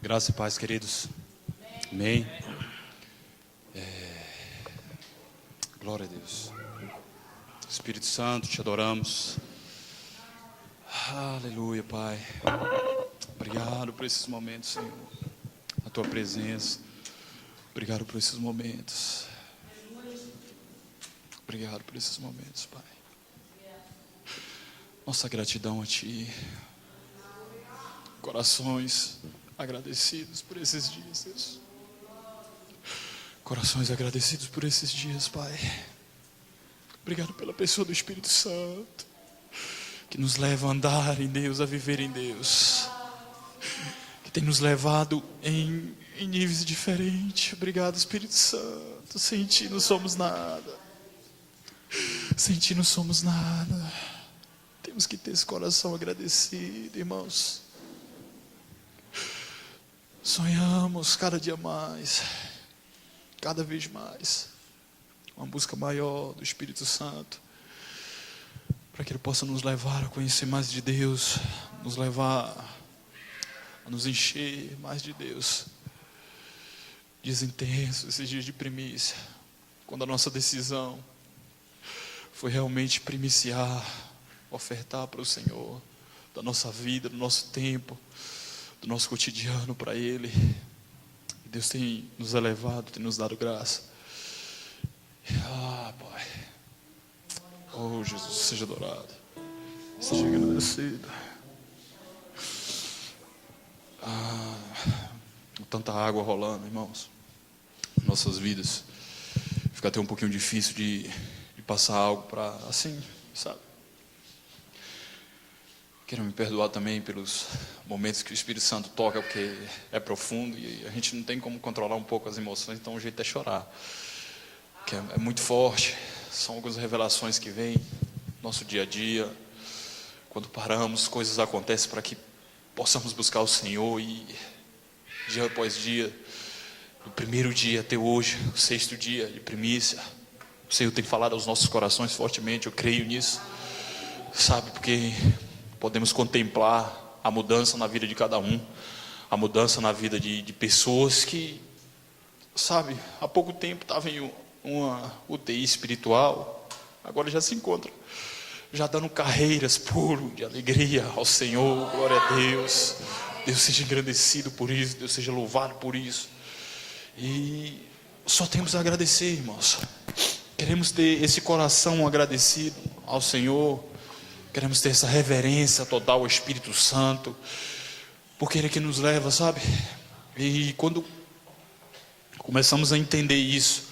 Graça e paz, queridos. Amém. Glória a Deus. Espírito Santo, te adoramos. Aleluia, Pai. Obrigado por esses momentos, Senhor. A tua presença. Obrigado por esses momentos. Obrigado por esses momentos, Pai. Nossa gratidão a Ti. Corações agradecidos por esses dias, Deus. Corações agradecidos por esses dias, Pai. Obrigado pela pessoa do Espírito Santo, que nos leva a andar em Deus, a viver em Deus, que tem nos levado em níveis diferentes. Obrigado, Espírito Santo. Sem Ti não somos nada. Sem Ti não somos nada. Temos que ter esse coração agradecido, irmãos. Sonhamos cada dia mais, cada vez mais, uma busca maior do Espírito Santo, para que Ele possa nos levar a conhecer mais de Deus, nos levar a nos encher mais de Deus. Dias intensos, esses dias de primícia, quando a nossa decisão foi realmente primiciar, ofertar para o Senhor, da nossa vida, do nosso tempo, do nosso cotidiano para Ele. Deus tem nos elevado, tem nos dado graça. Pai. Oh, Jesus, seja adorado, seja agradecido. Tanta água rolando, irmãos, em nossas vidas. Fica até um pouquinho difícil de passar algo para assim, sabe? Quero me perdoar também pelos momentos que o Espírito Santo toca, porque é profundo e a gente não tem como controlar um pouco as emoções, então o jeito é chorar, que é muito forte. São algumas revelações que vêm no nosso dia a dia. Quando paramos, coisas acontecem para que possamos buscar o Senhor, e dia após dia, do primeiro dia até hoje, o 6º dia de primícia, o Senhor tem falado aos nossos corações fortemente. Eu creio nisso, sabe, porque podemos contemplar a mudança na vida de cada um, a mudança na vida de pessoas que, sabe, há pouco tempo estavam em uma UTI espiritual, agora já se encontram, já dando carreiras puro de alegria ao Senhor. Glória a Deus. Deus seja engrandecido por isso, Deus seja louvado por isso. E só temos a agradecer, irmãos. Queremos ter esse coração agradecido ao Senhor. Queremos ter essa reverência total ao Espírito Santo, porque Ele é que nos leva, sabe? E quando começamos a entender isso,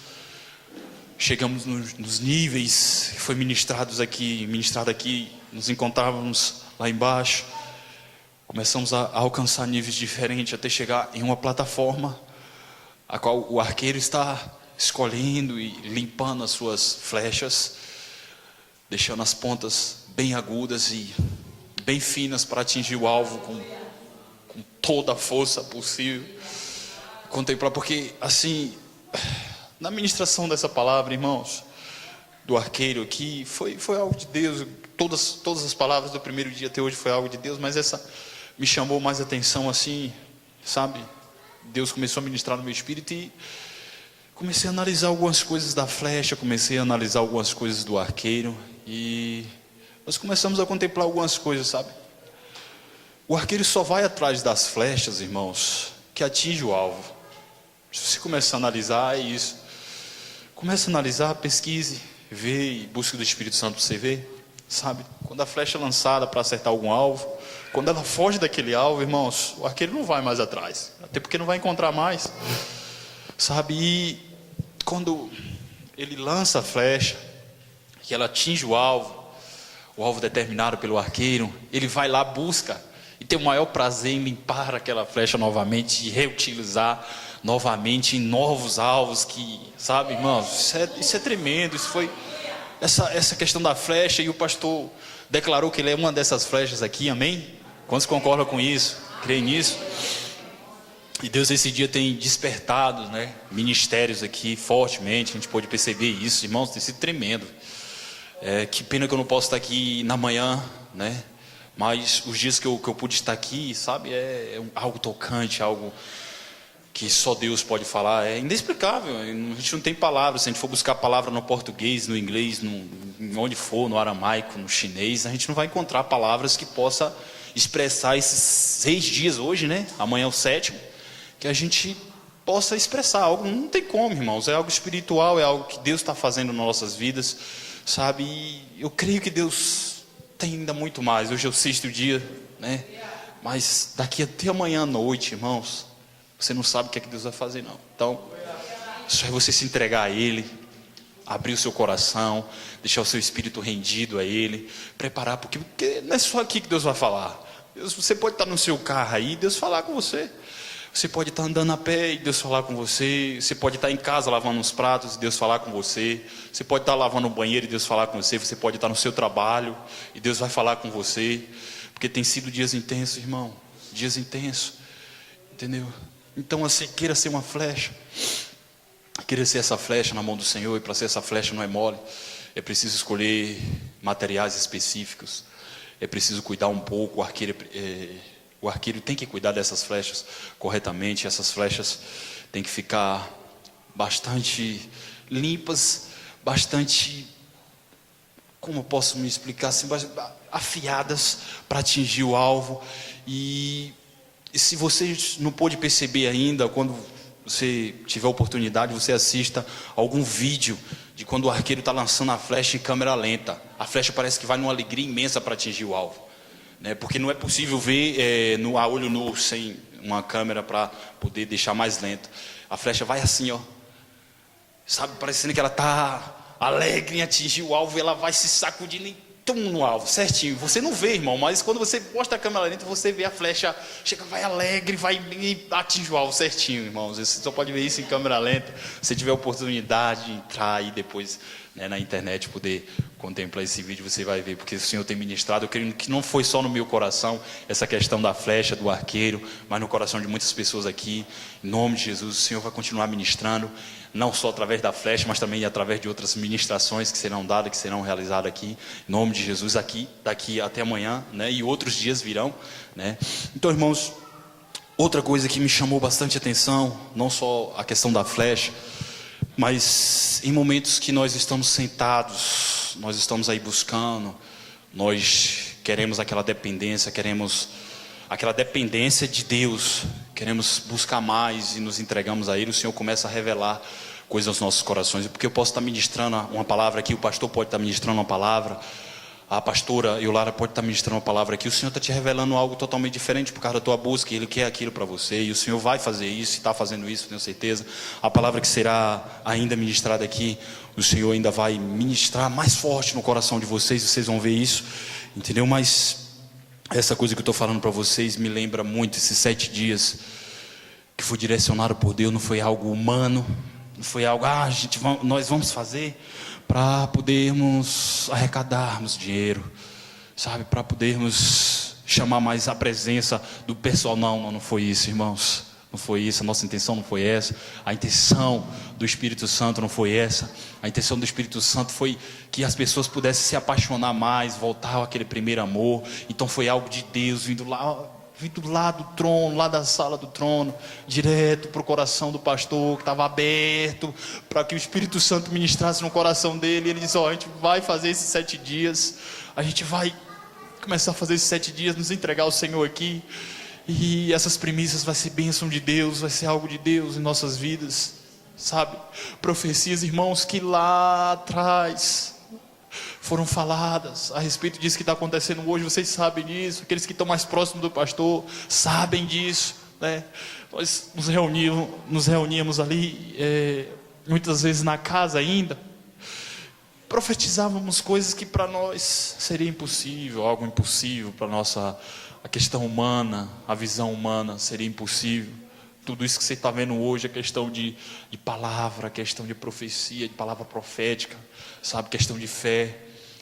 chegamos nos níveis que foi ministrado aqui, nos encontrávamos lá embaixo, começamos a alcançar níveis diferentes, até chegar em uma plataforma, a qual o arqueiro está escolhendo e limpando as suas flechas, deixando as pontas bem agudas e bem finas para atingir o alvo com toda a força possível. Contemplar, porque assim, na ministração dessa palavra, irmãos, do arqueiro aqui, foi algo de Deus. Todas as palavras do primeiro dia até hoje foi algo de Deus, mas essa me chamou mais atenção, assim, sabe? Deus começou a ministrar no meu espírito e comecei a analisar algumas coisas da flecha, comecei a analisar algumas coisas do arqueiro, e nós começamos a contemplar algumas coisas, sabe? O arqueiro só vai atrás das flechas, irmãos, que atinge o alvo. Se você começar a analisar, é isso. Comece a analisar, pesquise, vê e busque do Espírito Santo para você ver, sabe? Quando a flecha é lançada para acertar algum alvo, quando ela foge daquele alvo, irmãos, o arqueiro não vai mais atrás, até porque não vai encontrar mais, sabe? E quando ele lança a flecha, que ela atinge o alvo determinado pelo arqueiro, ele vai lá, busca e tem o maior prazer em limpar aquela flecha novamente e reutilizar novamente em novos alvos, que, sabe, irmãos, isso é tremendo. Isso foi essa questão da flecha, e o pastor declarou que ele é uma dessas flechas aqui, amém? Quantos concordam com isso? Creem nisso? E Deus esse dia tem despertado, né, ministérios aqui fortemente. A gente pode perceber isso, irmãos, tem sido tremendo. Que pena que eu não posso estar aqui na manhã, né, Mas os dias que eu pude estar aqui, sabe, algo tocante, algo que só Deus pode falar, é inexplicável. A gente não tem palavras. Se a gente for buscar a palavra no português, no inglês, onde for, no aramaico, no chinês, a gente não vai encontrar palavras que possa expressar esses 6 dias hoje, né? Amanhã é o 7º, que a gente possa expressar algo. Não tem como, irmãos. É algo espiritual, é algo que Deus está fazendo nas nossas vidas, sabe? E eu creio que Deus tem ainda muito mais. Hoje é o 6º dia, né? Mas daqui até amanhã à noite, irmãos, você não sabe o que é que Deus vai fazer, não. Então, só é você se entregar a Ele, abrir o seu coração, deixar o seu espírito rendido a Ele, preparar, porque não é só aqui que Deus vai falar. Você pode estar no seu carro aí e Deus falar com você. Você pode estar andando a pé e Deus falar com você. Você pode estar em casa lavando os pratos e Deus falar com você. Você pode estar lavando o banheiro e Deus falar com você. Você pode estar no seu trabalho e Deus vai falar com você. Porque tem sido dias intensos, irmão. Dias intensos. Entendeu? Então, assim, queira ser uma flecha. Queira ser essa flecha na mão do Senhor. E para ser essa flecha não é mole. É preciso escolher materiais específicos. É preciso cuidar um pouco. O arqueiro tem que cuidar dessas flechas corretamente. Essas flechas têm que ficar bastante limpas, bastante, como eu posso me explicar assim, afiadas para atingir o alvo. E se você não pôde perceber ainda, quando você tiver oportunidade, você assista algum vídeo de quando o arqueiro está lançando a flecha em câmera lenta. A flecha parece que vai numa alegria imensa para atingir o alvo, né? Porque não é possível ver a olho nu, sem uma câmera, para poder deixar mais lento. A flecha vai assim, ó, sabe, parecendo que ela está alegre em atingir o alvo, e ela vai se sacudindo e tum no alvo, certinho. Você não vê, irmão, mas quando você mostra a câmera lenta, você vê a flecha, chega, vai alegre, vai e atinge o alvo certinho, irmãos. Você só pode ver isso em câmera lenta. Se tiver oportunidade de entrar aí depois, né, na internet, poder contemplar esse vídeo, você vai ver, porque o Senhor tem ministrado. Eu creio que não foi só no meu coração essa questão da flecha, do arqueiro, mas no coração de muitas pessoas aqui. Em nome de Jesus, o Senhor vai continuar ministrando, não só através da flecha, mas também através de outras ministrações que serão dadas, que serão realizadas aqui, em nome de Jesus, daqui até amanhã, né? E outros dias virão, né? Então, irmãos, outra coisa que me chamou bastante atenção, não só a questão da flecha, mas em momentos que nós estamos sentados, nós estamos aí buscando, nós queremos aquela dependência, queremos aquela dependência de Deus, queremos buscar mais e nos entregamos a Ele. O Senhor começa a revelar coisas aos nossos corações. Porque eu posso estar ministrando uma palavra aqui, o pastor pode estar ministrando uma palavra, a pastora Eulara pode estar ministrando uma palavra aqui. O Senhor está te revelando algo totalmente diferente por causa da tua busca, e Ele quer aquilo para você, e o Senhor vai fazer isso, e está fazendo isso, tenho certeza. A palavra que será ainda ministrada aqui, o Senhor ainda vai ministrar mais forte no coração de vocês, vocês vão ver isso, entendeu? Mas essa coisa que eu estou falando para vocês me lembra muito esses 7 dias que foi direcionado por Deus. Não foi algo humano, não foi algo, nós vamos fazer para podermos arrecadarmos dinheiro, sabe, para podermos chamar mais a presença do pessoal. Não foi isso, irmãos. Não foi isso, a nossa intenção não foi essa. A intenção do Espírito Santo não foi essa. A intenção do Espírito Santo foi que as pessoas pudessem se apaixonar mais, voltar àquele primeiro amor. Então foi algo de Deus vindo lá do trono, lá da sala do trono, direto para o coração do pastor, que estava aberto, para que o Espírito Santo ministrasse no coração dele. E ele disse: a gente vai fazer esses 7 dias, a gente vai começar a fazer esses 7 dias, nos entregar ao Senhor aqui. E essas primícias vai ser bênção de Deus, vai ser algo de Deus em nossas vidas, sabe? Profecias, irmãos, que lá atrás foram faladas a respeito disso que está acontecendo hoje. Vocês sabem disso, aqueles que estão mais próximos do pastor sabem disso, né? Nós nos reuníamos ali, muitas vezes na casa ainda, profetizávamos coisas que para nós seria impossível, algo impossível para a questão humana, a visão humana seria impossível. Tudo isso que você está vendo hoje é questão de palavra, questão de profecia, de palavra profética, sabe? Questão de fé,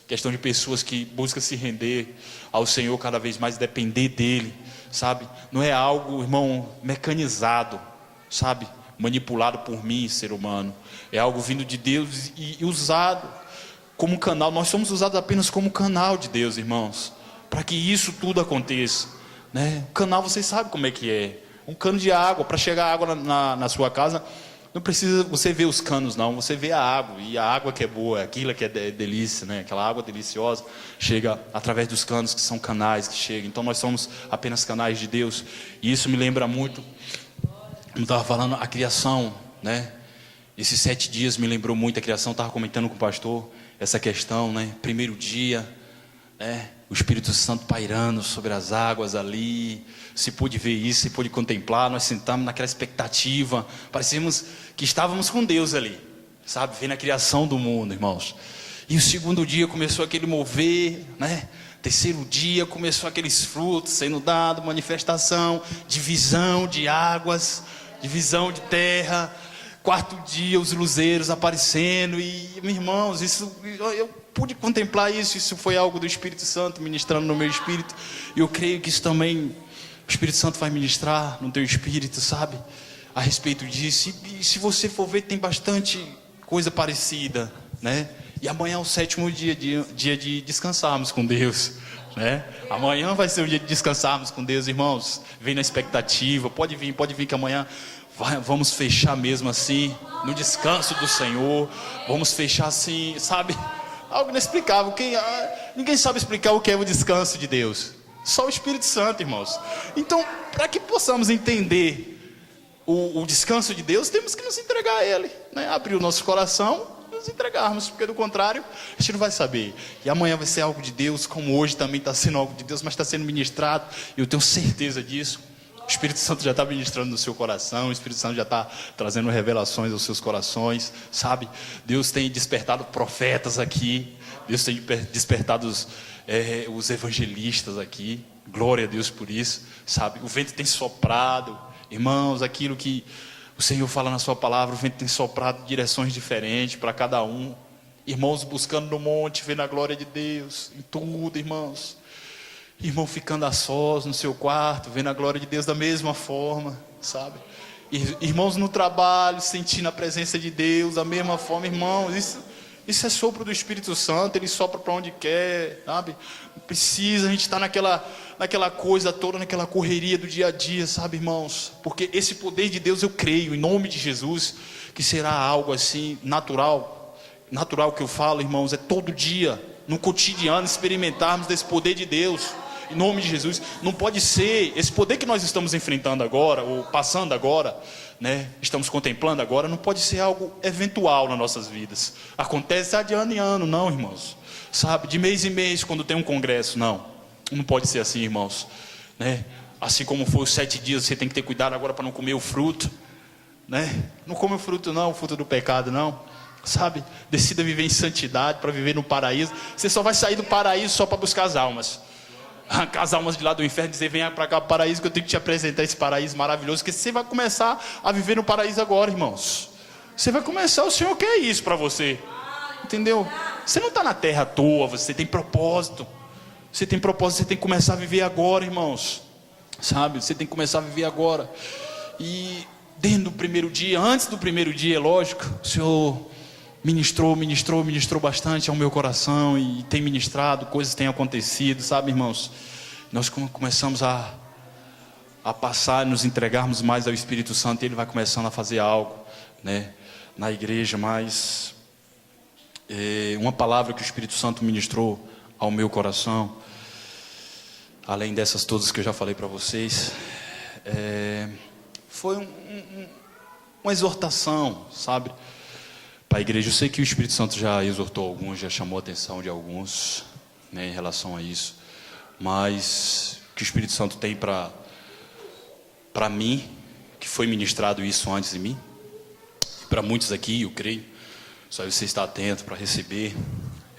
questão de pessoas que buscam se render ao Senhor cada vez mais, depender dEle, sabe? Não é algo, irmão, mecanizado, sabe? Manipulado por mim, ser humano. É algo vindo de Deus e usado como canal. Nós somos usados apenas como canal de Deus, irmãos. para que isso tudo aconteça, né? O canal, vocês sabem como é que é. Um cano de água, para chegar água na sua casa, não precisa você ver os canos não, você vê a água, e a água que é boa, aquilo que é delícia, né? Aquela água deliciosa, chega através dos canos, que são canais que chegam. Então nós somos apenas canais de Deus, e isso me lembra muito, como estava falando, a criação, né? Esses 7 dias me lembrou muito a criação. Estava comentando com o pastor essa questão, né? Primeiro dia, né? O Espírito Santo pairando sobre as águas ali. Se pôde ver isso, se pôde contemplar. Nós sentamos naquela expectativa. Parecíamos que estávamos com Deus ali, sabe? Vendo a criação do mundo, irmãos. E o segundo dia começou aquele mover, né? Terceiro dia começou aqueles frutos sendo dados, manifestação, divisão de águas, divisão de terra. Quarto dia, os luzeiros aparecendo. E, meus irmãos, isso, eu pude contemplar isso. Isso foi algo do Espírito Santo ministrando no meu espírito. E eu creio que isso também, o Espírito Santo vai ministrar no teu espírito, sabe? A respeito disso. E se você for ver, tem bastante coisa parecida, né? E amanhã é o 7º dia de descansarmos com Deus, né? Amanhã vai ser o dia de descansarmos com Deus, irmãos. Vem na expectativa. Pode vir que amanhã vamos fechar mesmo assim, no descanso do Senhor. Vamos fechar assim, sabe? Algo inexplicável. Ninguém sabe explicar o que é o descanso de Deus. Só o Espírito Santo, irmãos. Então, para que possamos entender o descanso de Deus, temos que nos entregar a Ele, né? Abrir o nosso coração e nos entregarmos, porque do contrário, a gente não vai saber. E amanhã vai ser algo de Deus, como hoje também está sendo algo de Deus, mas está sendo ministrado, e eu tenho certeza disso. O Espírito Santo já está ministrando no seu coração, o Espírito Santo já está trazendo revelações aos seus corações, sabe? Deus tem despertado profetas aqui, Deus tem despertado os evangelistas aqui, glória a Deus por isso, sabe? O vento tem soprado, irmãos, aquilo que o Senhor fala na sua palavra, o vento tem soprado direções diferentes para cada um. Irmãos buscando no monte, vendo a glória de Deus, em tudo, irmãos. Irmão ficando a sós no seu quarto, vendo a glória de Deus da mesma forma, sabe? Irmãos no trabalho, sentindo a presença de Deus da mesma forma. Irmãos, isso é sopro do Espírito Santo. Ele sopra para onde quer, sabe? Não precisa a gente estar naquela coisa toda, naquela correria do dia a dia, sabe, irmãos? Porque esse poder de Deus, eu creio, em nome de Jesus, que será algo assim, natural que eu falo, irmãos, é todo dia, no cotidiano, experimentarmos desse poder de Deus. Em nome de Jesus. Não pode ser esse poder que nós estamos enfrentando agora, ou passando agora, né? Estamos contemplando agora, não pode ser algo eventual nas nossas vidas. Acontece de ano em ano, não, irmãos. Sabe, de mês em mês, quando tem um congresso, não. Não pode ser assim, irmãos, né? Assim como foi os 7 dias, você tem que ter cuidado agora para não comer o fruto, né? Não come o fruto não, o fruto do pecado não. Sabe, decida viver em santidade para viver no paraíso. Você só vai sair do paraíso só para buscar as almas. Arrancar as almas de lá do inferno e dizer: venha para cá, paraíso, que eu tenho que te apresentar esse paraíso maravilhoso. Que você vai começar a viver no paraíso agora, irmãos. Você vai começar, o Senhor quer isso para você, entendeu? Você não está na terra à toa, você tem propósito. Você tem propósito, você tem que começar a viver agora, irmãos. Sabe, você tem que começar a viver agora. E dentro do primeiro dia, antes do primeiro dia, é lógico, o Senhor ministrou bastante ao meu coração, e tem ministrado, coisas têm acontecido, sabe, irmãos? Nós começamos a passar, nos entregarmos mais ao Espírito Santo, e Ele vai começando a fazer algo, né, na igreja. Mas uma palavra que o Espírito Santo ministrou ao meu coração, além dessas todas que eu já falei para vocês, foi uma exortação, sabe, para a igreja. Eu sei que o Espírito Santo já exortou alguns, já chamou a atenção de alguns, né, em relação a isso, mas o que o Espírito Santo tem para mim, que foi ministrado isso antes de mim, para muitos aqui, eu creio, só você estar atento para receber.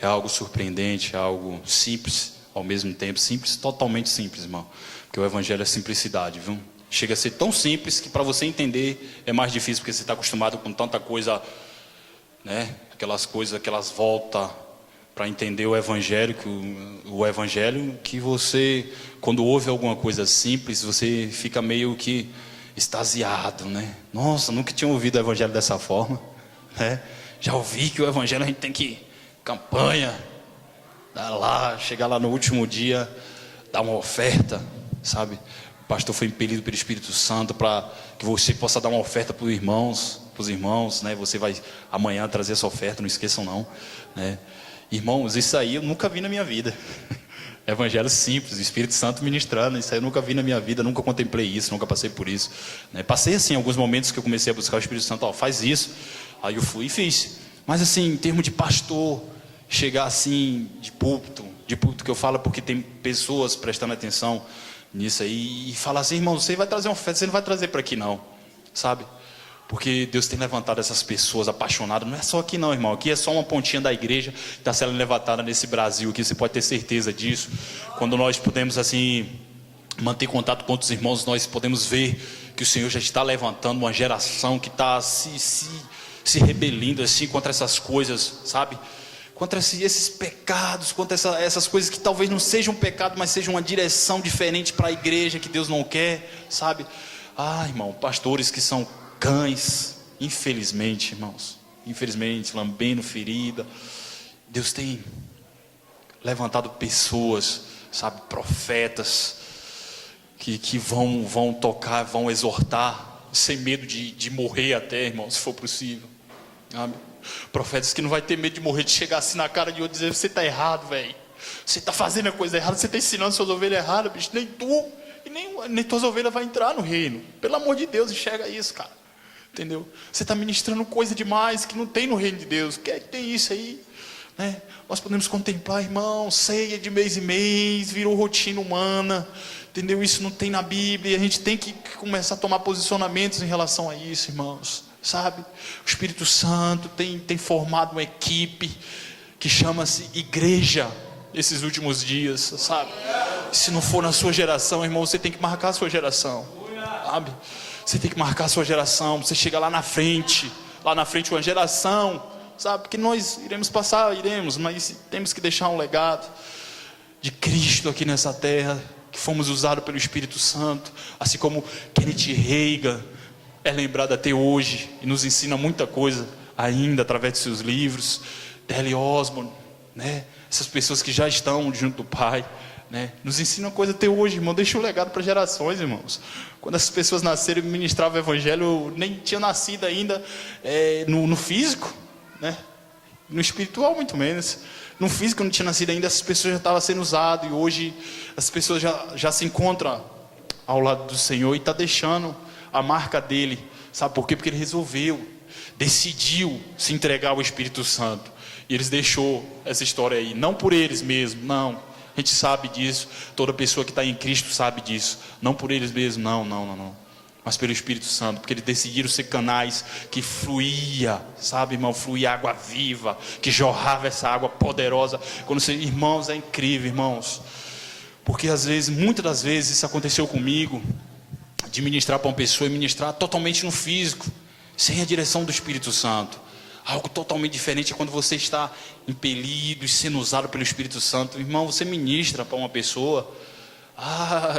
É algo surpreendente, é algo simples, ao mesmo tempo simples, totalmente simples, irmão, porque o Evangelho é simplicidade, viu? Chega a ser tão simples que para você entender é mais difícil, porque você está acostumado com tanta coisa, né? Aquelas coisas, aquelas voltas para entender o Evangelho, que você, quando ouve alguma coisa simples, você fica meio que extasiado, né? Nossa, nunca tinha ouvido o Evangelho dessa forma, né? Já ouvi que o Evangelho a gente tem que campanha, dar lá, chegar lá no último dia, dar uma oferta, sabe? O pastor foi impelido pelo Espírito Santo para que você possa dar uma oferta para os irmãos, né? Você vai amanhã trazer essa oferta, não esqueçam não, né? Irmãos, isso aí eu nunca vi na minha vida. Evangelho simples, o Espírito Santo ministrando, isso aí eu nunca vi na minha vida, nunca contemplei isso, nunca passei por isso, né? Passei assim, alguns momentos que eu comecei a buscar o Espírito Santo, ó, faz isso, aí eu fui e fiz. Mas assim, em termos de pastor, chegar assim, de púlpito que eu falo porque tem pessoas prestando atenção nisso aí, e falar assim, irmão, você vai trazer uma oferta, você não vai trazer para aqui não, sabe? Porque Deus tem levantado essas pessoas apaixonadas. Não é só aqui não, irmão. Aqui é só uma pontinha da igreja que está sendo levantada nesse Brasil aqui. Você pode ter certeza disso. Quando nós podemos assim manter contato com outros irmãos, nós podemos ver que o Senhor já está levantando uma geração que está se rebelindo assim contra essas coisas, sabe? Contra esses pecados, contra essas coisas que talvez não sejam um pecado, mas sejam uma direção diferente para a igreja que Deus não quer, sabe? Ah, irmão, pastores que são cães, infelizmente, irmãos, infelizmente, lambendo ferida. Deus tem levantado pessoas, sabe, profetas, que vão tocar, vão exortar, sem medo de morrer até, irmão, se for possível, sabe? Profetas que não vai ter medo de morrer, de chegar assim na cara de outro e dizer, você está errado, velho, você está fazendo a coisa errada, você está ensinando suas ovelhas erradas, bicho, nem tu, e nem tuas ovelhas vai entrar no reino, pelo amor de Deus, enxerga isso, cara. Entendeu? Você está ministrando coisa demais que não tem no reino de Deus. O que é que tem isso aí? Né? Nós podemos contemplar, irmão, ceia de mês em mês, virou rotina humana. Entendeu? Isso não tem na Bíblia. A gente tem que começar a tomar posicionamentos em relação a isso, irmãos. Sabe? O Espírito Santo tem formado uma equipe que chama-se igreja esses últimos dias, sabe? Se não for na sua geração, irmão, você tem que marcar a sua geração, sabe? Você tem que marcar a sua geração. Você chega lá na frente uma geração, sabe? Porque nós iremos passar, mas temos que deixar um legado de Cristo aqui nessa terra, que fomos usados pelo Espírito Santo, assim como Kenneth Reagan é lembrado até hoje e nos ensina muita coisa ainda através de seus livros. D.L. Osborne, né? Essas pessoas que já estão junto do Pai, né? Nos ensinam coisa até hoje, irmão. Deixa um legado para gerações, irmãos. Quando essas pessoas nasceram e ministravam o evangelho, eu nem tinha nascido ainda no físico, né? No espiritual muito menos. No físico eu não tinha nascido ainda, essas pessoas já estavam sendo usadas, e hoje as pessoas já se encontram ao lado do Senhor e está deixando a marca dele. Sabe por quê? Porque ele decidiu se entregar ao Espírito Santo, e eles deixou essa história aí, não por eles mesmos, não. A gente sabe disso, toda pessoa que está em Cristo sabe disso. Não por eles mesmos, não. Mas pelo Espírito Santo, porque eles decidiram ser canais que fluía, sabe, irmão, fluía água viva, que jorrava essa água poderosa. Irmãos, é incrível, irmãos, porque muitas das vezes isso aconteceu comigo, de ministrar para uma pessoa e ministrar totalmente no físico, sem a direção do Espírito Santo. Algo totalmente diferente é quando você está impelido e sendo usado pelo Espírito Santo. Irmão, você ministra para uma pessoa.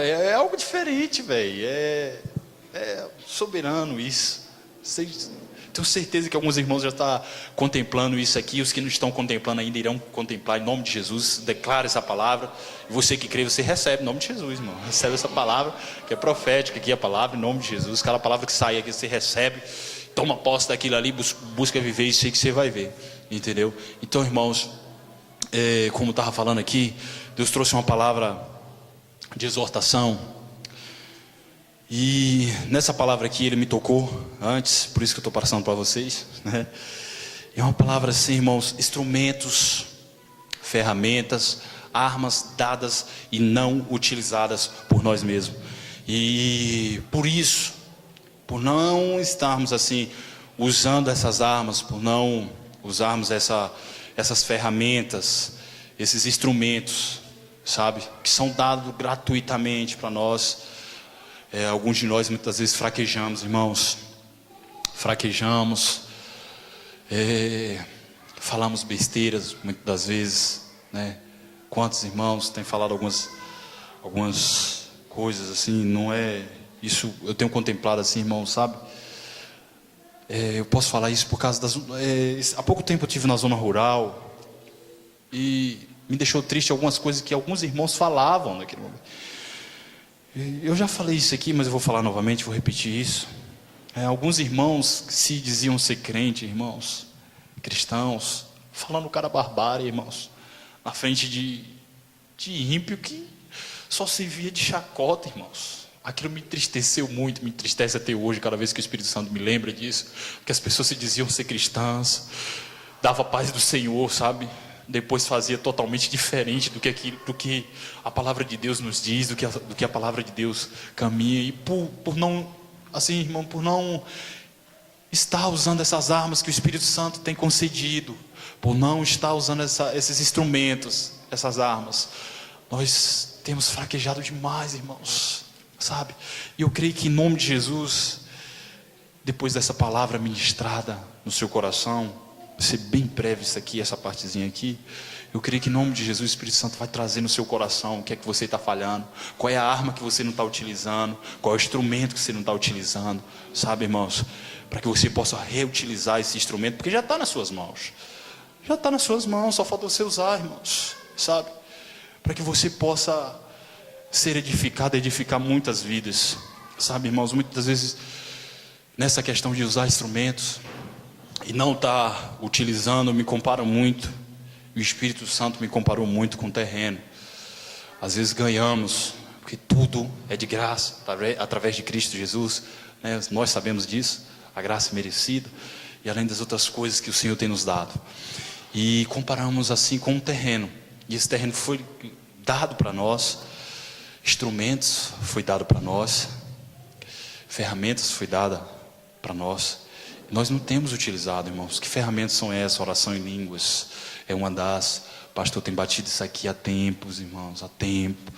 É algo diferente, velho. É soberano isso. Tenho certeza que alguns irmãos já estão contemplando isso aqui. Os que não estão contemplando ainda irão contemplar em nome de Jesus. Declara essa palavra. E você que crê, você recebe em nome de Jesus, irmão. Recebe essa palavra que é profética aqui, a palavra em nome de Jesus. Aquela palavra que sai aqui, você recebe. Toma posse daquilo ali, busca viver isso aí que você vai ver, entendeu? Então, irmãos, como eu estava falando aqui, Deus trouxe uma palavra de exortação, e nessa palavra aqui Ele me tocou antes, por isso que eu estou passando para vocês, né? É uma palavra assim, irmãos, instrumentos, ferramentas, armas dadas e não utilizadas por nós mesmos. E por isso, por não estarmos assim usando essas armas, por não usarmos essas ferramentas, esses instrumentos, sabe, que são dados gratuitamente para nós, alguns de nós muitas vezes fraquejamos, irmãos, falamos besteiras muitas das vezes, né? Quantos irmãos têm falado algumas coisas assim, não é isso, eu tenho contemplado assim, irmão, sabe? Eu posso falar isso por causa há pouco tempo eu estive na zona rural, e Me deixou triste algumas coisas que alguns irmãos falavam naquele momento. Eu já falei isso aqui, mas eu vou falar novamente, vou repetir isso. Alguns irmãos que se diziam ser crentes, irmãos, cristãos, falando cara barbárie, irmãos, na frente de ímpio que só servia de chacota, irmãos. Aquilo me entristeceu muito, me entristece até hoje, cada vez que o Espírito Santo me lembra disso, porque as pessoas se diziam ser cristãs, dava a paz do Senhor, sabe? Depois fazia totalmente diferente do que a palavra de Deus nos diz, do que a palavra de Deus caminha, e por não, assim, irmão, por não estar usando essas armas que o Espírito Santo tem concedido, por não estar usando esses instrumentos, essas armas, nós temos fraquejado demais, irmãos, sabe? E eu creio que em nome de Jesus, depois dessa palavra ministrada no seu coração, vai ser bem breve isso aqui, essa partezinha aqui. Eu creio que em nome de Jesus o Espírito Santo vai trazer no seu coração o que é que você está falhando, qual é a arma que você não está utilizando, qual é o instrumento que você não está utilizando, sabe, irmãos? Para que você possa reutilizar esse instrumento, porque já está nas suas mãos. Já está nas suas mãos, só falta você usar, irmãos, sabe? Para que você possa ser edificado, edificar muitas vidas, sabe, irmãos? Muitas vezes, nessa questão de usar instrumentos e não estar utilizando, me comparo muito. O Espírito Santo me comparou muito com o terreno. Às vezes ganhamos, porque tudo é de graça, através de Cristo Jesus, né? Nós sabemos disso, a graça merecida, e além das outras coisas que o Senhor tem nos dado. E comparamos assim com o terreno. E esse terreno foi dado para nós, instrumentos foi dado para nós, ferramentas foi dada para nós. Nós não temos utilizado, irmãos. Que ferramentas são essas? Oração em línguas é uma das. O pastor tem batido isso aqui há tempos, irmãos, há tempo.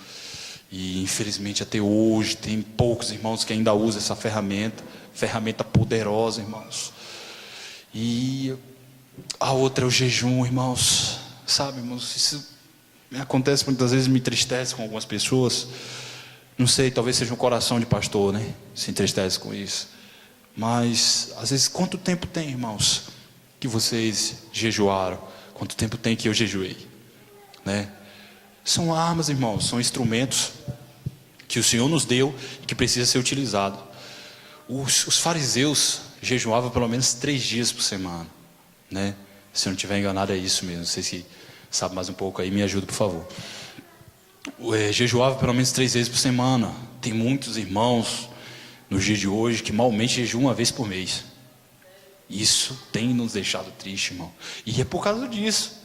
E infelizmente até hoje tem poucos irmãos que ainda usam essa ferramenta. Ferramenta poderosa, irmãos. E a outra é o jejum, irmãos. Sabe, irmãos, isso acontece muitas vezes, me entristece com algumas pessoas. Não sei, talvez seja um coração de pastor, né? Se entristece com isso. Mas, às vezes, quanto tempo tem, irmãos, que vocês jejuaram? Quanto tempo tem que eu jejuei? Né? São armas, irmãos, são instrumentos que o Senhor nos deu e que precisa ser utilizado. Os fariseus jejuavam pelo menos 3 dias por semana, né? Se eu não estiver enganado, é isso mesmo. Não sei se sabe mais um pouco aí, me ajuda, por favor. Jejuava pelo menos 3 vezes por semana. Tem muitos irmãos nos dias de hoje que malmente jejuam uma vez por mês. Isso tem nos deixado triste, irmão. E é por causa disso,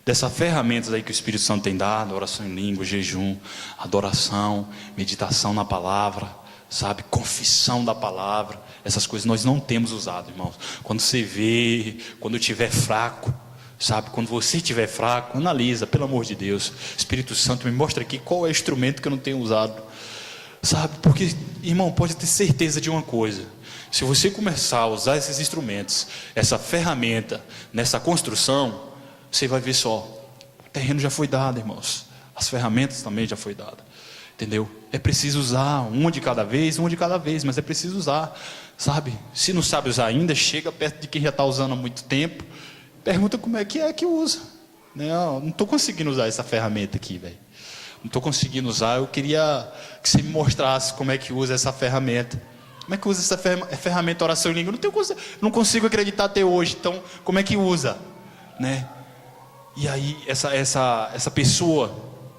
dessas ferramentas aí que o Espírito Santo tem dado: oração em língua, jejum, adoração, meditação na palavra, sabe, confissão da palavra. Essas coisas nós não temos usado, irmãos. Quando você vê, quando eu estiver fraco, sabe, quando você estiver fraco, analisa, pelo amor de Deus. Espírito Santo, me mostra aqui qual é o instrumento que eu não tenho usado. Sabe, porque, irmão, pode ter certeza de uma coisa: se você começar a usar esses instrumentos, essa ferramenta, nessa construção, você vai ver só, o terreno já foi dado, irmãos. As ferramentas também já foi dada, entendeu? É preciso usar uma de cada vez, mas é preciso usar, sabe? Se não sabe usar ainda, chega perto de quem já está usando há muito tempo, pergunta como é que usa. Não estou conseguindo usar essa ferramenta aqui, velho. Não estou conseguindo usar. Eu queria que você me mostrasse como é que usa essa ferramenta. Como é que usa essa ferramenta oração em língua? Não consigo acreditar até hoje. Então, como é que usa? Né? E aí, essa pessoa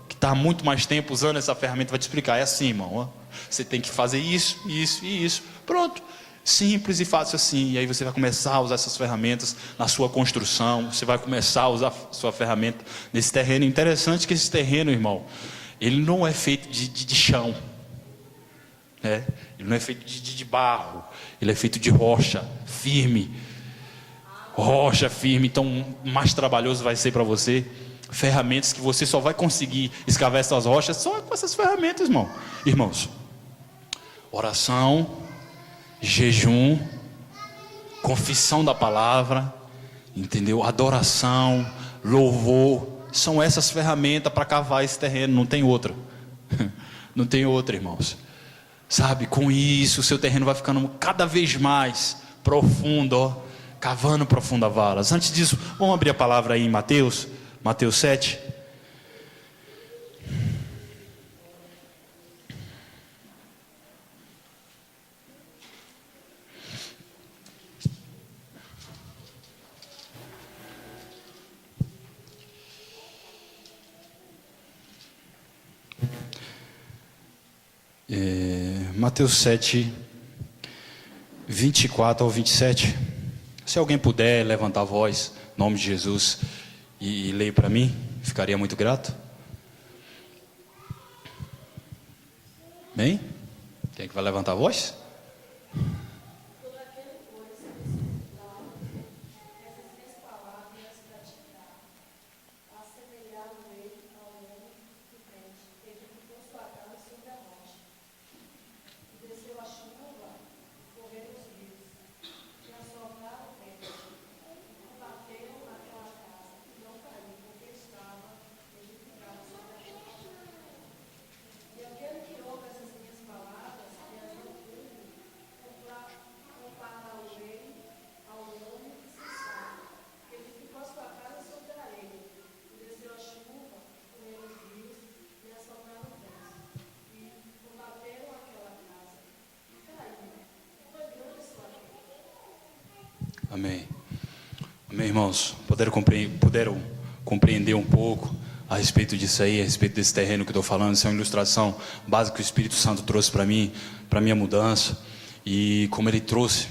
que está há muito mais tempo usando essa ferramenta vai te explicar. É assim, irmão. Ó. Você tem que fazer isso, isso e isso. Pronto. Simples e fácil assim. E aí você vai começar a usar essas ferramentas na sua construção. Você vai começar a usar a sua ferramenta nesse terreno. Interessante que esse terreno, irmão, ele não é feito de chão, né? Ele não é feito de barro. Ele é feito de rocha firme. Rocha firme. Então mais trabalhoso vai ser para você. Ferramentas que você só vai conseguir escavar essas rochas só com essas ferramentas, irmãos. Oração, jejum, confissão da palavra, entendeu? Adoração, louvor, são essas ferramentas para cavar esse terreno, não tem outra. Não tem outra, irmãos. Sabe, com isso o seu terreno vai ficando cada vez mais profundo, ó, cavando profunda valas. Antes disso, vamos abrir a palavra aí em Mateus 7. Mateus 7, 24 ao 27. Se alguém puder levantar a voz, em nome de Jesus, e ler para mim, ficaria muito grato. Bem? Quem é que vai levantar a voz? Amém. Amém, irmãos. Puderam compreender um pouco a respeito disso aí, a respeito desse terreno que eu estou falando. Isso é uma ilustração básica que o Espírito Santo trouxe para mim, para a minha mudança. E como ele trouxe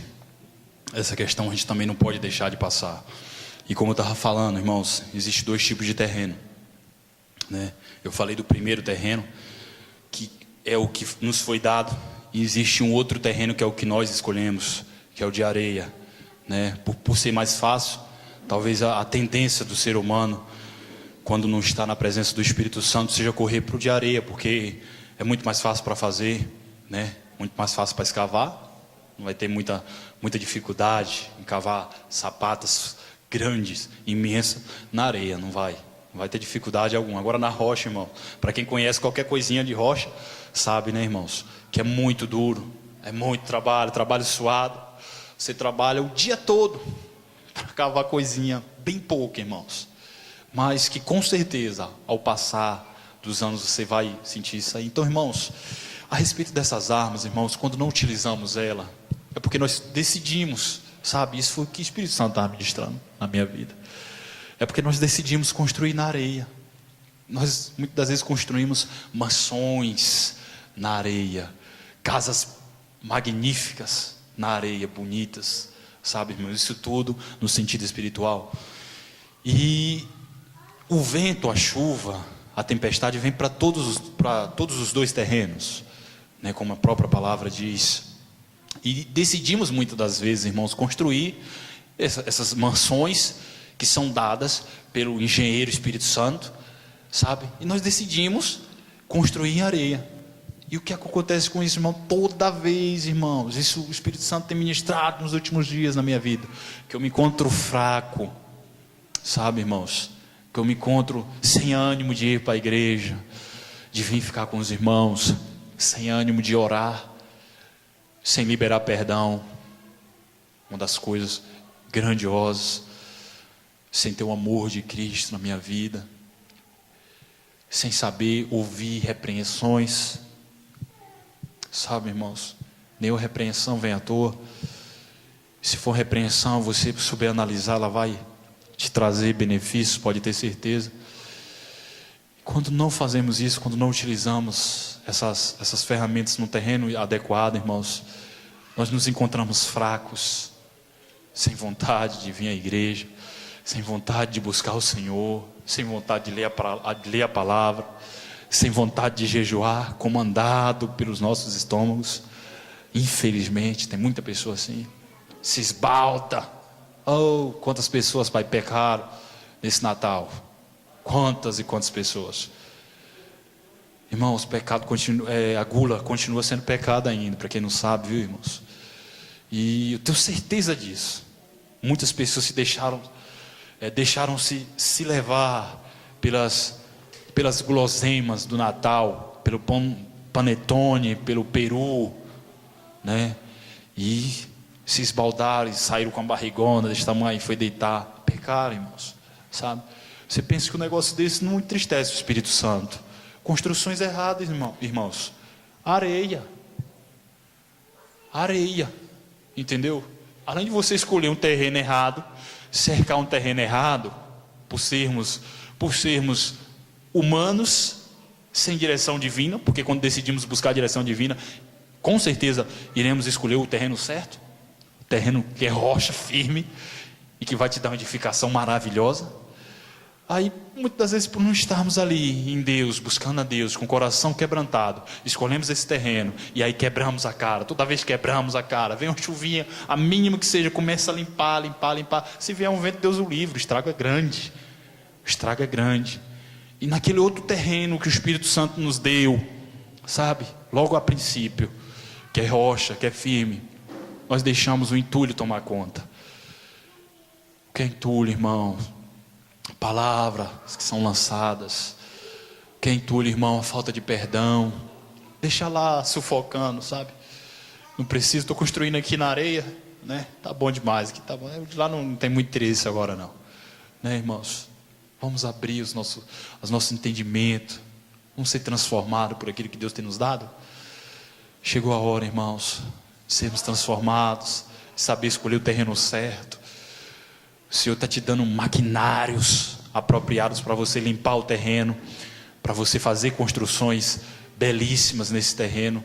essa questão, a gente também não pode deixar de passar. E como eu estava falando, irmãos, existem 2 tipos de terreno, né? Eu falei do primeiro terreno, que é o que nos foi dado. E existe um outro terreno que é o que nós escolhemos, que é o de areia, né? Por ser mais fácil, talvez a tendência do ser humano, quando não está na presença do Espírito Santo, seja correr para o de areia, porque é muito mais fácil para fazer, né? Muito mais fácil para escavar, não vai ter muita dificuldade em cavar sapatas grandes, imensas, na areia, não vai ter dificuldade alguma. Agora na rocha, irmão, para quem conhece qualquer coisinha de rocha, sabe, né, irmãos, que é muito duro, é muito trabalho suado. Você trabalha o dia todo para cavar coisinha, bem pouco, irmãos. Mas que com certeza, ao passar dos anos, você vai sentir isso aí. Então, irmãos, a respeito dessas armas, irmãos, quando não utilizamos ela, é porque nós decidimos, sabe? Isso foi o que o Espírito Santo estava ministrando na minha vida. É porque nós decidimos construir na areia. Nós, muitas das vezes, construímos mansões na areia, casas magníficas na areia, bonitas, sabe, irmãos? Isso tudo no sentido espiritual. E o vento, a chuva, a tempestade vem para todos os 2 terrenos, né, como a própria palavra diz. E decidimos muitas das vezes, irmãos, construir essas mansões que são dadas pelo engenheiro Espírito Santo, sabe? E nós decidimos construir em areia. E o que acontece com isso, irmão? Toda vez, irmãos, isso o Espírito Santo tem ministrado nos últimos dias na minha vida, que eu me encontro fraco, sabe, irmãos? Que eu me encontro sem ânimo de ir para a igreja, de vir ficar com os irmãos, sem ânimo de orar, sem liberar perdão, uma das coisas grandiosas, sem ter o amor de Cristo na minha vida, sem saber ouvir repreensões. Sabe, irmãos, nenhuma repreensão vem à toa. Se for repreensão, você souber analisar, ela vai te trazer benefícios, pode ter certeza. Quando não fazemos isso, quando não utilizamos essas ferramentas no terreno adequado, irmãos, nós nos encontramos fracos, sem vontade de vir à igreja, sem vontade de buscar o Senhor, sem vontade de ler a palavra, sem vontade de jejuar, comandado pelos nossos estômagos. Infelizmente, tem muita pessoa assim, se esbalda. Oh, quantas pessoas, Pai, pecaram nesse Natal? Quantas e quantas pessoas? Irmãos, pecado continua, a gula continua sendo pecado ainda, para quem não sabe, viu, irmãos? E eu tenho certeza disso. Muitas pessoas deixaram-se se levar pelas guloseimas do Natal, pelo panetone, pelo peru, né? E se esbaldaram e saíram com a barrigona desse tamanho, foi deitar, pecaram, irmãos, sabe? Você pensa que um negócio desse não entristece o Espírito Santo? Construções erradas, irmãos. Areia, entendeu? Além de você escolher um terreno errado, cercar um terreno errado, por sermos humanos, sem direção divina, porque quando decidimos buscar a direção divina, com certeza iremos escolher o terreno certo, o terreno que é rocha firme e que vai te dar uma edificação maravilhosa. Aí, muitas das vezes, por não estarmos ali em Deus, buscando a Deus, com o coração quebrantado, escolhemos esse terreno, e aí quebramos a cara. Toda vez que quebramos a cara, vem uma chuvinha, a mínima que seja, começa a limpar. Se vier um vento, Deus o livre, o estrago é grande. O estrago é grande. E naquele outro terreno que o Espírito Santo nos deu, sabe, logo a princípio, que é rocha, que é firme, nós deixamos o entulho tomar conta. O que é entulho, irmãos? Palavras que são lançadas. Quem entulha, irmão, a falta de perdão. Deixa lá sufocando, sabe? Não preciso, estou construindo aqui na areia, né? Tá bom demais aqui, tá bom. Lá não tem muito interesse agora não, né, irmãos? Vamos abrir os nossos entendimentos. Vamos ser transformados por aquilo que Deus tem nos dado. Chegou a hora, irmãos, de sermos transformados, de saber escolher o terreno certo. O Senhor está te dando maquinários apropriados para você limpar o terreno, para você fazer construções belíssimas nesse terreno,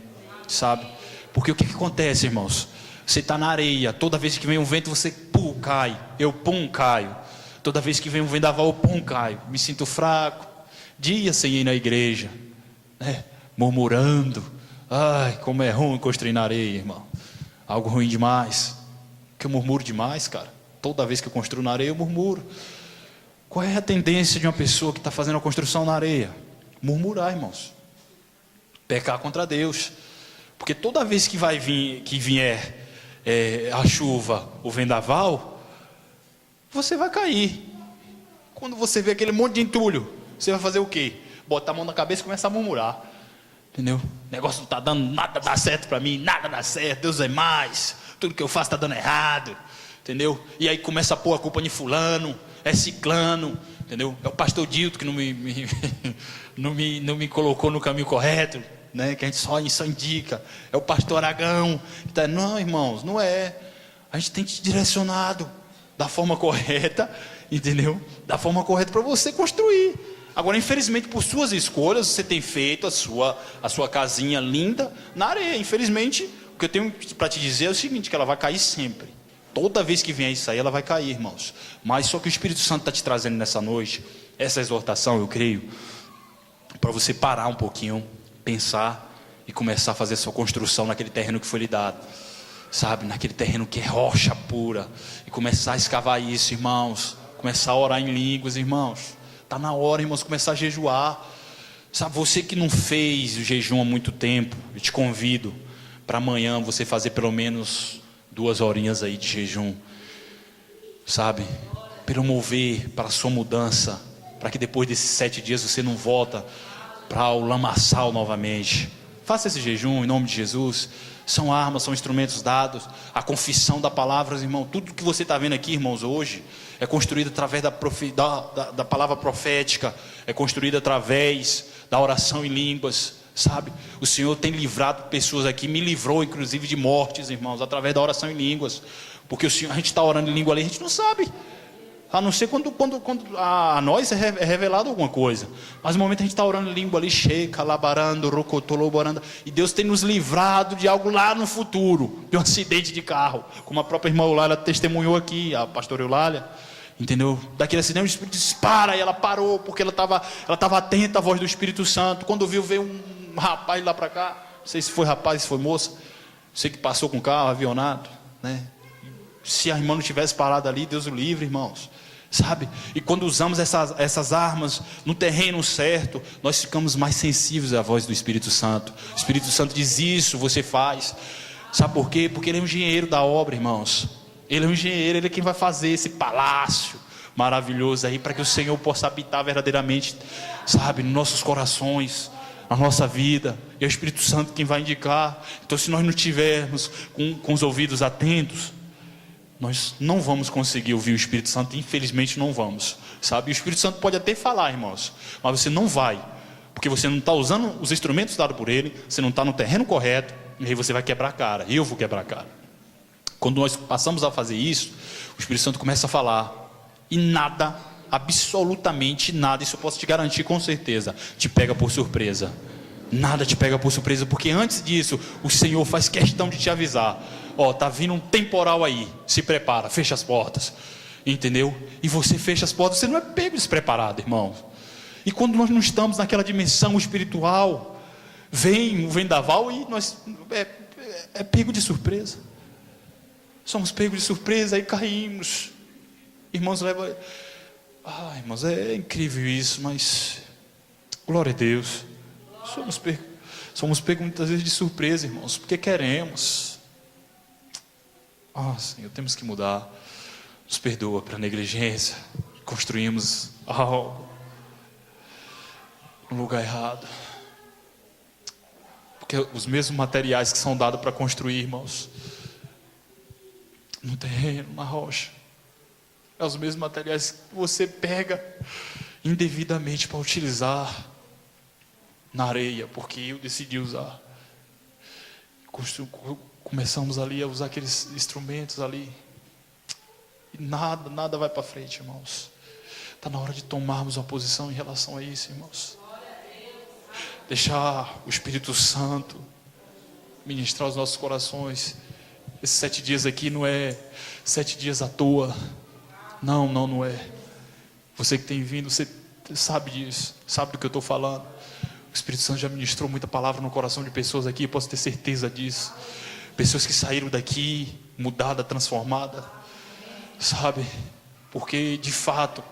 sabe? Porque o que acontece, irmãos? Você está na areia, toda vez que vem um vento você cai, eu caio. Toda vez que vem um vendaval eu caio, me sinto fraco, dias sem ir na igreja, né? Murmurando, ai, como é ruim construir na areia, irmão, algo ruim demais, que eu murmuro demais, cara. Toda vez que eu construo na areia, eu murmuro. Qual é a tendência de uma pessoa que está fazendo a construção na areia? Murmurar, irmãos. Pecar contra Deus. Porque toda vez que vier a chuva, o vendaval, você vai cair. Quando você vê aquele monte de entulho, você vai fazer o quê? Botar a mão na cabeça e começar a murmurar. Entendeu? O negócio não está dando, nada dá certo para mim, nada dá certo, Deus é mais. Tudo que eu faço está dando errado. Entendeu? E aí começa a pôr a culpa em fulano, é ciclano, entendeu? É o pastor Dilton que não me colocou no caminho correto, né? Que a gente só indica. É o pastor Aragão. Então, não, irmãos, não é. A gente tem te direcionado da forma correta, entendeu? Da forma correta para você construir. Agora, infelizmente, por suas escolhas, você tem feito a sua casinha linda na areia. Infelizmente, o que eu tenho para te dizer é o seguinte, que ela vai cair sempre. Toda vez que vier isso aí, ela vai cair, irmãos. Mas só que o Espírito Santo está te trazendo nessa noite, essa exortação, eu creio, para você parar um pouquinho, pensar e começar a fazer a sua construção naquele terreno que foi lhe dado. Sabe, naquele terreno que é rocha pura. E começar a escavar isso, irmãos. Começar a orar em línguas, irmãos. Está na hora, irmãos, começar a jejuar. Sabe, você que não fez o jejum há muito tempo, eu te convido para amanhã você fazer pelo menos 2 horinhas aí de jejum, sabe, pelo mover, para a sua mudança, para que depois desses 7 dias você não volta para o lamaçal novamente. Faça esse jejum em nome de Jesus. São armas, são instrumentos dados. A confissão da palavra, irmão, tudo que você está vendo aqui, irmãos, hoje é construído através da palavra profética, é construído através da oração em línguas. Sabe, o Senhor tem livrado pessoas aqui, me livrou inclusive de mortes, irmãos, através da oração em línguas. Porque a gente está orando em língua ali, a gente não sabe, a não ser quando a nós é revelado alguma coisa. Mas no momento a gente está orando em língua ali, calabarando, rocotoloborando, e Deus tem nos livrado de algo lá no futuro, de um acidente de carro, como a própria irmã Eulália testemunhou aqui, a pastora Eulália. Entendeu? Daquele acidente o Espírito disse, para, e ela parou, porque ela estava atenta à voz do Espírito Santo. Quando viu, veio um rapaz lá para cá, não sei se foi rapaz, se foi moça, sei que passou com o carro, avionado, né? Se a irmã não tivesse parado ali, Deus o livre, irmãos, sabe? E quando usamos essas armas no terreno certo, nós ficamos mais sensíveis à voz do Espírito Santo. O Espírito Santo diz isso, você faz. Sabe por quê? Porque ele é um engenheiro da obra, irmãos. Ele é um engenheiro, ele é quem vai fazer esse palácio maravilhoso aí, para que o Senhor possa habitar verdadeiramente, sabe, nos nossos corações, na nossa vida. E é o Espírito Santo quem vai indicar. Então, se nós não tivermos com os ouvidos atentos, nós não vamos conseguir ouvir o Espírito Santo. Infelizmente não vamos, sabe? O Espírito Santo pode até falar, irmãos, mas você não vai, porque você não está usando os instrumentos dados por Ele, você não está no terreno correto, e aí você vai quebrar a cara. Eu vou quebrar a cara. Quando nós passamos a fazer isso, o Espírito Santo começa a falar, e nada absolutamente nada, isso eu posso te garantir com certeza, te pega por surpresa. Nada te pega por surpresa, porque antes disso, o Senhor faz questão de te avisar. Ó, tá vindo um temporal aí, se prepara, fecha as portas. Entendeu? E você fecha as portas, você não é pego despreparado, irmão. E quando nós não estamos naquela dimensão espiritual, vem o vendaval e nós é pego de surpresa. Somos pegos de surpresa e caímos. Irmãos, irmãos, é incrível isso, mas glória a Deus. Somos pegos muitas vezes de surpresa, irmãos, porque queremos. Senhor, temos que mudar. Nos perdoa para a negligência. Construímos algo no lugar errado. Porque os mesmos materiais que são dados para construir, irmãos, no terreno, na rocha, é os mesmos materiais que você pega indevidamente para utilizar na areia, porque eu decidi usar. Começamos ali a usar aqueles instrumentos ali. E nada vai para frente, irmãos. Está na hora de tomarmos uma posição em relação a isso, irmãos. Deixar o Espírito Santo ministrar os nossos corações. Esses 7 dias aqui não é 7 dias à toa. Não é. Você que tem vindo, você sabe disso, sabe do que eu estou falando. O Espírito Santo já ministrou muita palavra no coração de pessoas aqui, eu posso ter certeza disso. Pessoas que saíram daqui mudada, transformada, sabe? Porque de fato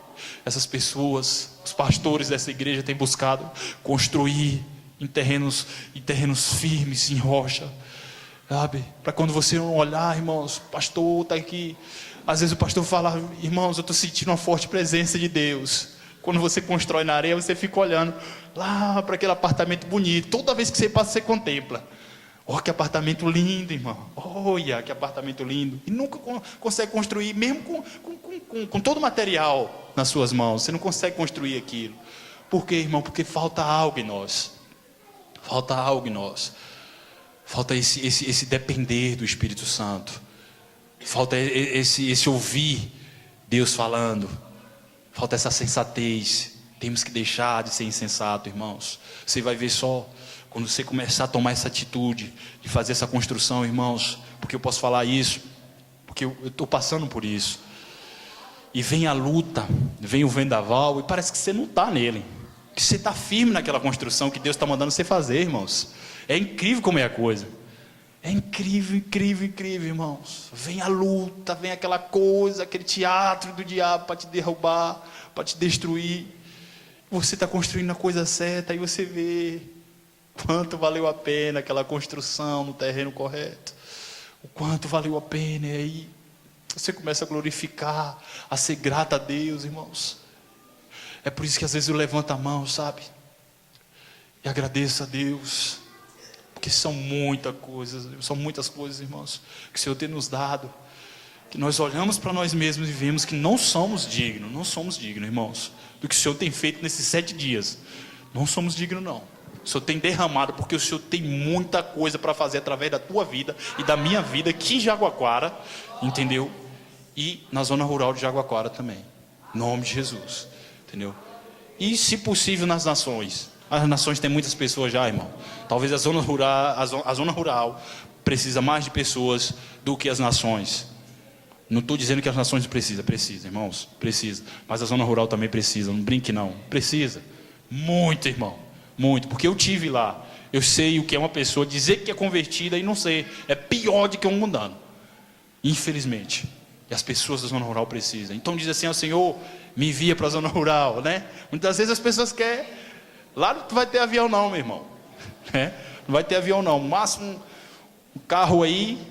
essas pessoas, os pastores dessa igreja têm buscado construir em terrenos firmes, em rocha, sabe? Para quando você não olhar, irmãos, o pastor está aqui. Às vezes o pastor fala: irmãos, eu estou sentindo uma forte presença de Deus. Quando você constrói na areia, você fica olhando lá para aquele apartamento bonito. Toda vez que você passa, você contempla. Oh, que apartamento lindo, irmão. Olha, que apartamento lindo. E nunca consegue construir, mesmo com todo o material nas suas mãos. Você não consegue construir aquilo. Por quê, irmão? Porque falta algo em nós. Falta algo em nós. Falta esse depender do Espírito Santo. Falta esse ouvir Deus falando. Falta essa sensatez. Temos que deixar de ser insensato, irmãos. Você vai ver só quando você começar a tomar essa atitude de fazer essa construção, irmãos. Porque eu posso falar isso, porque eu estou passando por isso. E vem a luta, vem o vendaval, e parece que você não está nele. Que você está firme naquela construção que Deus está mandando você fazer, irmãos. É incrível como é a coisa. É incrível, incrível, incrível, irmãos. Vem a luta, vem aquela coisa, aquele teatro do diabo para te derrubar, para te destruir. Você está construindo a coisa certa, e você vê quanto valeu a pena aquela construção no terreno correto. O quanto valeu a pena. E aí você começa a glorificar, a ser grato a Deus, irmãos. É por isso que às vezes eu levanto a mão, sabe? E agradeço a Deus. Porque são muitas coisas, irmãos, que o Senhor tem nos dado. Que nós olhamos para nós mesmos e vemos que não somos dignos, irmãos, do que o Senhor tem feito nesses 7 dias. Não somos dignos, não. O Senhor tem derramado, porque o Senhor tem muita coisa para fazer através da tua vida e da minha vida aqui em Jaguaquara, entendeu? E na zona rural de Jaguaquara também, em nome de Jesus, entendeu? E se possível nas nações. As nações têm muitas pessoas já, irmão. Talvez a zona rural precisa mais de pessoas do que as nações. Não estou dizendo que as nações precisa, irmãos, precisa. Mas a zona rural também precisa, não brinque não, precisa. Muito, irmão, muito, porque eu tive lá. Eu sei o que é uma pessoa dizer que é convertida e não ser. É pior do que um mundano, infelizmente. E as pessoas da zona rural precisam. Então diz assim: ó Senhor, me envia para a zona rural, né? Muitas vezes as pessoas querem. Lá não vai ter avião não, meu irmão, né? Não vai ter avião não. No máximo um carro aí,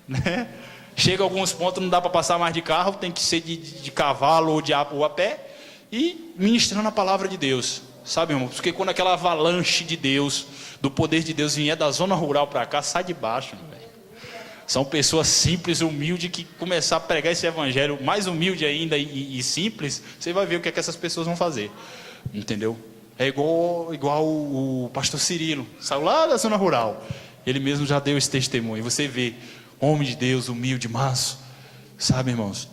né? Chega a alguns pontos, não dá para passar mais de carro, tem que ser de cavalo ou a pé, e ministrando a palavra de Deus, sabe, irmão? Porque quando aquela avalanche de Deus, do poder de Deus vier da zona rural para cá, sai de baixo, velho. São pessoas simples, humildes, que começar a pregar esse evangelho mais humilde ainda e simples, você vai ver o que é que essas pessoas vão fazer, entendeu? É igual o pastor Cirilo, saiu lá da zona rural, ele mesmo já deu esse testemunho. Você vê, homem de Deus, humilde, manso, sabe, irmãos?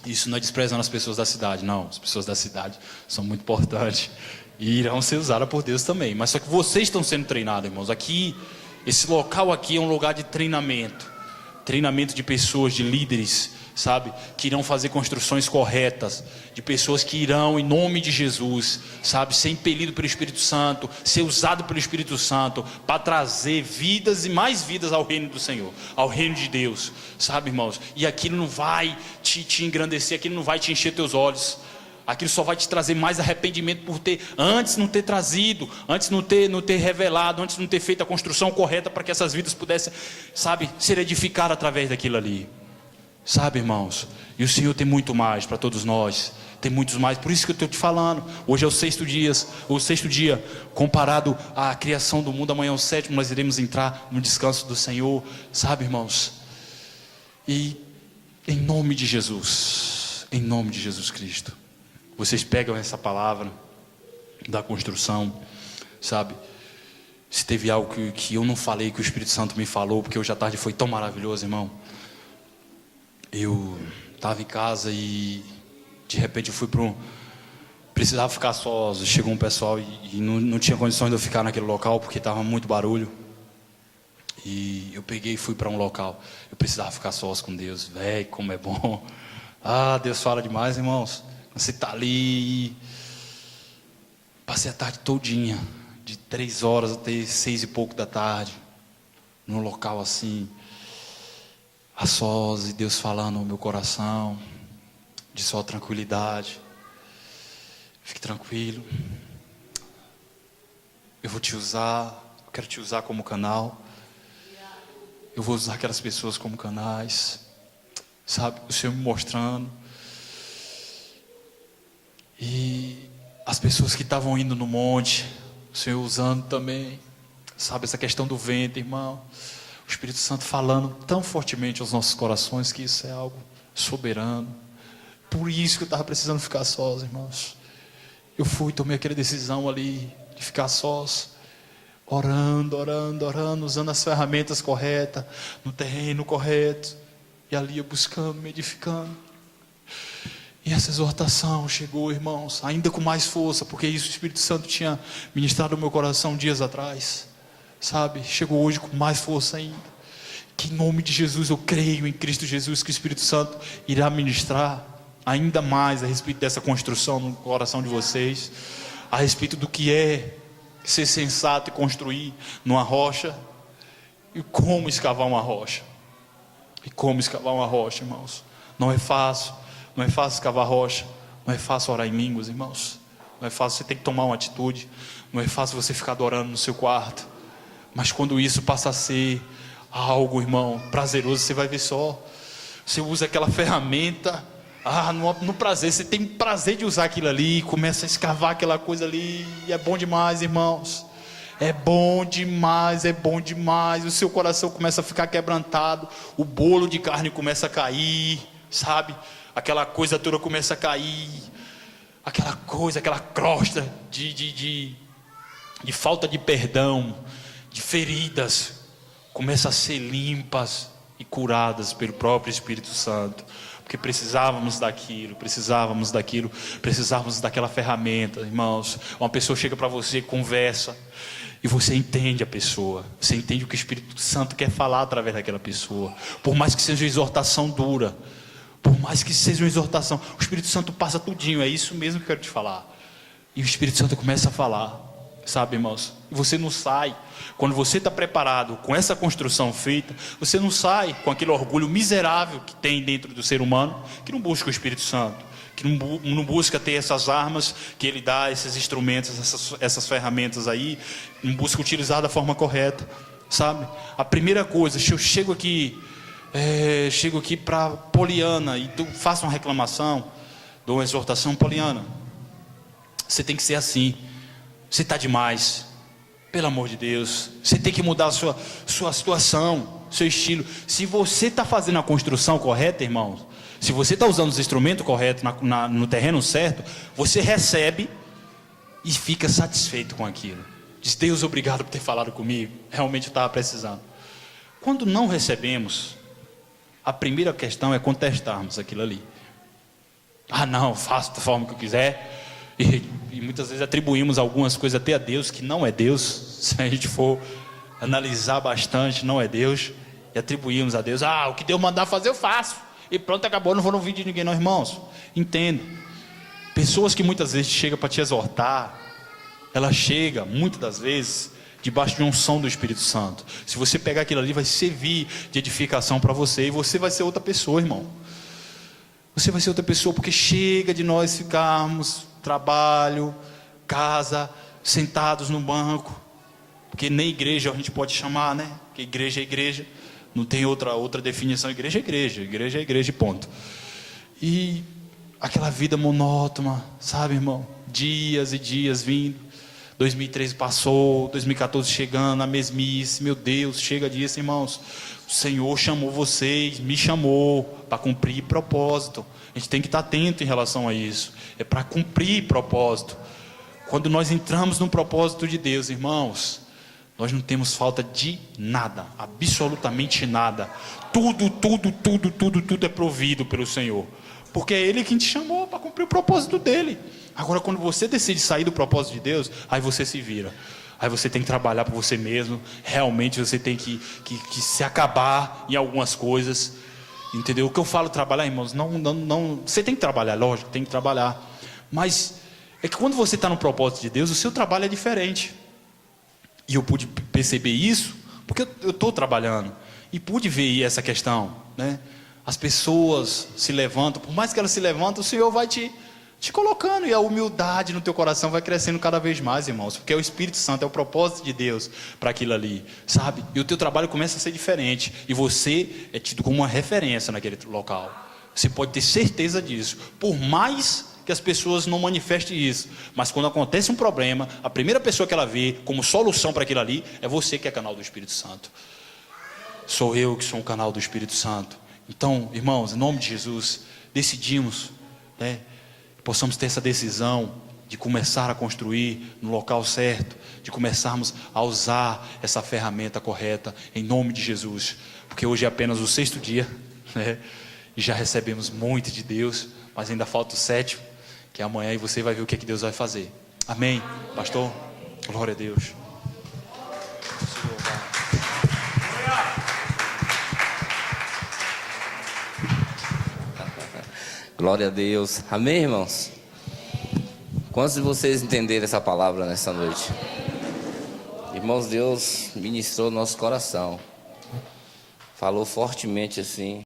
Isso não é desprezando as pessoas da cidade, não. As pessoas da cidade são muito importantes e irão ser usadas por Deus também. Mas só que vocês estão sendo treinados, irmãos. Aqui, esse local aqui é um lugar de treinamento. Treinamento de pessoas, de líderes, sabe? Que irão fazer construções corretas. De pessoas que irão, em nome de Jesus, sabe? Ser impelido pelo Espírito Santo. Ser usado pelo Espírito Santo. Para trazer vidas e mais vidas ao reino do Senhor. Ao reino de Deus. Sabe, irmãos? E aquilo não vai te engrandecer. Aquilo não vai te encher teus olhos. Aquilo só vai te trazer mais arrependimento por ter, antes não ter trazido, antes não ter revelado, antes não ter feito a construção correta para que essas vidas pudessem, sabe, ser edificadas através daquilo ali. Sabe, irmãos? E o Senhor tem muito mais para todos nós. Tem muitos mais. Por isso que eu estou te falando. Hoje é o sexto dia, comparado à criação do mundo. Amanhã é o sétimo, nós iremos entrar no descanso do Senhor. Sabe, irmãos? E em nome de Jesus Cristo, vocês pegam essa palavra da construção, sabe? Se teve algo que eu não falei, que o Espírito Santo me falou, porque hoje à tarde foi tão maravilhoso, irmão. Eu estava em casa e de repente eu fui precisava ficar só. Chegou um pessoal e não tinha condições de eu ficar naquele local, porque estava muito barulho. E eu peguei e fui para um local. Eu precisava ficar sós com Deus. Velho, como é bom. Ah, Deus fala demais, irmãos. Você está ali. Passei a tarde todinha, de 3 horas até 6 e pouco da tarde, num local assim, a sós, e Deus falando no meu coração, de só tranquilidade. Fique tranquilo. Eu vou te usar, eu quero te usar como canal. Eu vou usar aquelas pessoas como canais, sabe? O Senhor me mostrando. E as pessoas que estavam indo no monte, o Senhor usando também, sabe, essa questão do vento, irmão. O Espírito Santo falando tão fortemente aos nossos corações que isso é algo soberano. Por isso que eu estava precisando ficar sós, irmãos. Eu tomei aquela decisão ali de ficar sós, orando, usando as ferramentas corretas, no terreno correto, e ali eu buscando, me edificando. E essa exortação chegou, irmãos, ainda com mais força, porque isso o Espírito Santo tinha ministrado no meu coração dias atrás, sabe? Chegou hoje com mais força ainda. Que em nome de Jesus, eu creio em Cristo Jesus, que o Espírito Santo irá ministrar ainda mais a respeito dessa construção no coração de vocês, a respeito do que é ser sensato e construir numa rocha, e como escavar uma rocha. Irmãos. Não é fácil escavar rocha, não é fácil orar em línguas, irmãos. Não é fácil, você tem que tomar uma atitude. Não é fácil você ficar adorando no seu quarto. Mas quando isso passa a ser algo, irmão, prazeroso, você vai ver só. Você usa aquela ferramenta, no prazer, você tem prazer de usar aquilo ali, começa a escavar aquela coisa ali, e é bom demais, irmãos. É bom demais. O seu coração começa a ficar quebrantado, o bolo de carne começa a cair, sabe? Aquela coisa toda começa a cair, aquela crosta de falta de perdão, de feridas, começa a ser limpas e curadas pelo próprio Espírito Santo. Porque precisávamos daquela ferramenta, irmãos. Uma pessoa chega para você, conversa, e você entende a pessoa. Você entende o que o Espírito Santo quer falar através daquela pessoa. Por mais que seja uma exortação dura, por mais que seja uma exortação, o Espírito Santo passa tudinho. É isso mesmo que eu quero te falar. E o Espírito Santo começa a falar, sabe, irmãos? E você não sai. Quando você está preparado com essa construção feita, você não sai com aquele orgulho miserável que tem dentro do ser humano, que não busca o Espírito Santo, que não busca ter essas armas que Ele dá, esses instrumentos, essas ferramentas aí, não busca utilizar da forma correta, sabe? A primeira coisa, se eu chego aqui para Poliana e tu faça uma reclamação, dou uma exortação, Poliana, você tem que ser assim, você está demais, pelo amor de Deus, você tem que mudar a sua situação, seu estilo. Se você está fazendo a construção correta, irmãos, se você está usando os instrumentos corretos no terreno certo, você recebe e fica satisfeito com aquilo. Diz: Deus, obrigado por ter falado comigo, realmente eu estava precisando. Quando não recebemos, a primeira questão é contestarmos aquilo ali. Ah, não, faço da forma que eu quiser. E muitas vezes atribuímos algumas coisas até a Deus que não é Deus. Se a gente for analisar bastante, não é Deus. E atribuímos a Deus: ah, o que Deus mandar fazer eu faço. E pronto, acabou, não vou no vídeo de ninguém não, irmãos. Entendo. Pessoas que muitas vezes chegam para te exortar, ela chega, muitas das vezes, debaixo de unção do Espírito Santo. Se você pegar aquilo ali, vai servir de edificação para você. E você vai ser outra pessoa, irmão. Você vai ser outra pessoa, porque chega de nós ficarmos, trabalho, casa, sentados no banco. Porque nem igreja a gente pode chamar, né? Porque igreja é igreja. Não tem outra definição. Igreja é igreja. Igreja é igreja e ponto. E aquela vida monótona, sabe, irmão? Dias e dias vindo. 2013 passou, 2014 chegando, a mesmice. Meu Deus, chega disso, irmãos. O Senhor chamou vocês, me chamou para cumprir propósito. A gente tem que estar atento em relação a isso. É para cumprir propósito. Quando nós entramos no propósito de Deus, irmãos, nós não temos falta de nada, absolutamente nada. Tudo é provido pelo Senhor. Porque é Ele quem te chamou para cumprir o propósito dEle. Agora, quando você decide sair do propósito de Deus, aí você se vira. Aí você tem que trabalhar por você mesmo. Realmente você tem que se acabar em algumas coisas. Entendeu? O que eu falo trabalhar, irmãos, não. Você tem que trabalhar, lógico, tem que trabalhar. Mas é que quando você está no propósito de Deus, o seu trabalho é diferente. E eu pude perceber isso, porque eu estou trabalhando. E pude ver essa questão, né? As pessoas se levantam, por mais que elas se levantem, o Senhor vai te colocando, e a humildade no teu coração vai crescendo cada vez mais, irmãos, porque é o Espírito Santo, é o propósito de Deus para aquilo ali, sabe? E o teu trabalho começa a ser diferente, e você é tido como uma referência naquele local. Você pode ter certeza disso, por mais que as pessoas não manifestem isso, mas quando acontece um problema, a primeira pessoa que ela vê como solução para aquilo ali, é você que é canal do Espírito Santo. Sou eu que sou um canal do Espírito Santo. Então, irmãos, em nome de Jesus, decidimos, né, possamos ter essa decisão de começar a construir no local certo, de começarmos a usar essa ferramenta correta, em nome de Jesus, porque hoje é apenas o 6º dia, né, e já recebemos muito de Deus, mas ainda falta o 7º, que é amanhã, e você vai ver o que Deus vai fazer. Amém, pastor? Glória a Deus. Glória a Deus. Amém, irmãos? Quantos de vocês entenderam essa palavra nessa noite? Irmãos, Deus ministrou nosso coração. Falou fortemente assim.